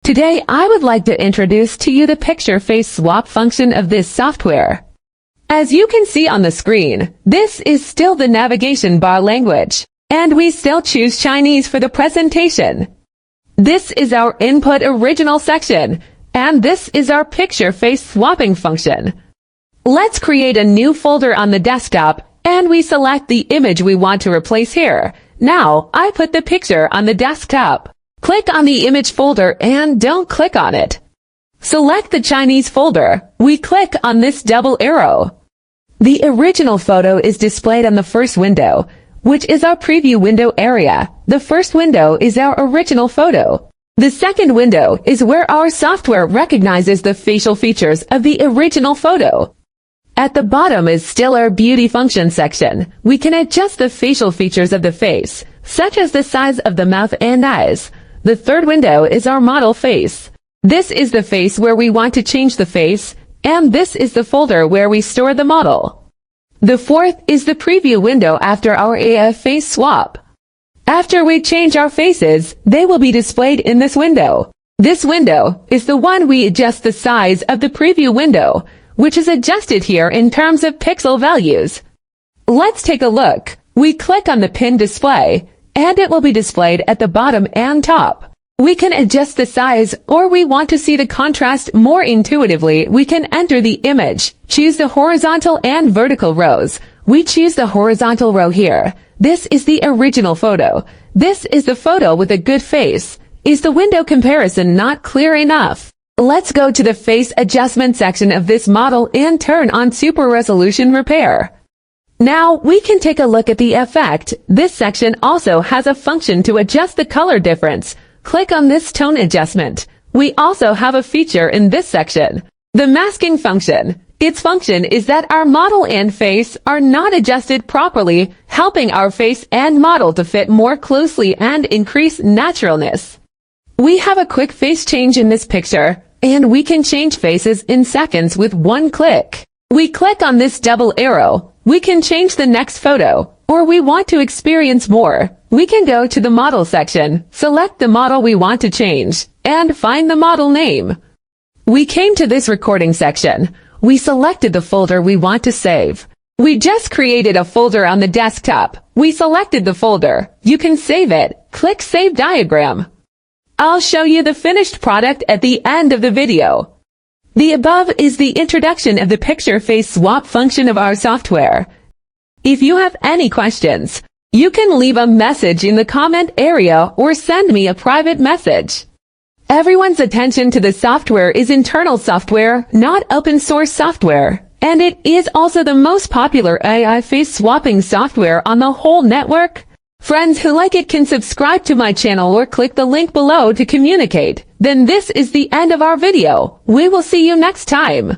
Today I would like to introduce to you the picture face swap function of this software. As you can see on the screen, this is still the navigation bar language, and we still choose Chinese for the presentation. This is our input original section, and this is our picture face swapping function. Let's create a new folder on the desktop, and we select the image we want to replace here. Now, I put the picture on the desktop. Click on the image folder and don't click on it. Select the Chinese folder. We click on this double arrow. The original photo is displayed on the first window, which is our preview window area. The first window is our original photo. The second window is where our software recognizes the facial features of the original photo. At the bottom is still our beauty function section. We can adjust the facial features of the face, such as the size of the mouth and eyes. The third window is our model face. This is the face where we want to change the face, and this is the folder where we store the model. The fourth is the preview window after our AI face swap. After we change our faces, they will be displayed in this window. This window is the one we adjust the size of the preview window, which is adjusted here in terms of pixel values. Let's take a look. We click on the pin display, and it will be displayed at the bottom and top. We can adjust the size, or we want to see the contrast more intuitively. We can enter the image, choose the horizontal and vertical rows. We choose the horizontal row here. This is the original photo. This is the photo with a good face. Is the window comparison not clear enough? Let's go to the face adjustment section of this model and turn on Super Resolution Repair. Now we can take a look at the effect. This section also has a function to adjust the color difference. Click on this tone adjustment. We also have a feature in this section, the masking function. Its function is that our model and face are not adjusted properly, helping our face and model to fit more closely and increase naturalness. We have a quick face change in this picture, and we can change faces in seconds with one click. We click on this double arrow. We can change the next photo, or we want to experience more. We can go to the model section, select the model we want to change, and find the model name. We came to this recording section. We selected the folder we want to save. We just created a folder on the desktop. We selected the folder. You can save it. Click Save Diagram. I'll show you the finished product at the end of the video. The above is the introduction of the picture face swap function of our software. If you have any questions, you can leave a message in the comment area or send me a private message. Everyone's attention to the software is internal software, not open source software, and it is also the most popular AI face swapping software on the whole network. Friends who like it can subscribe to my channel or click the link below to communicate. Then this is the end of our video. We will see you next time.